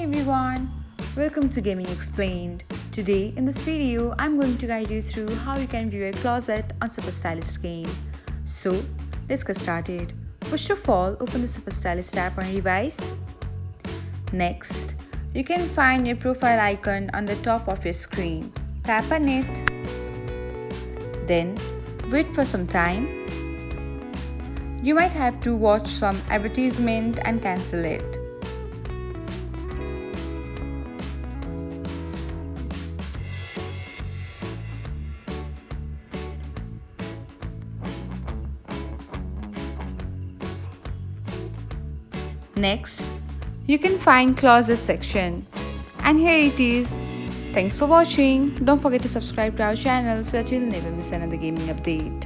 everyone, welcome to Gaming Explained. Today in this video I'm going to guide you through how you can view your closet on Superstylist game. So let's get started. First of all, open the Superstylist app on your device. Next, you can find your profile icon on the top of your screen. Tap on it. Then wait for some time. You might have to watch some advertisement and cancel it. Next, you can find closet section, and here it is. Thanks for watching. Don't forget to subscribe to our channel so that you'll never miss another gaming update.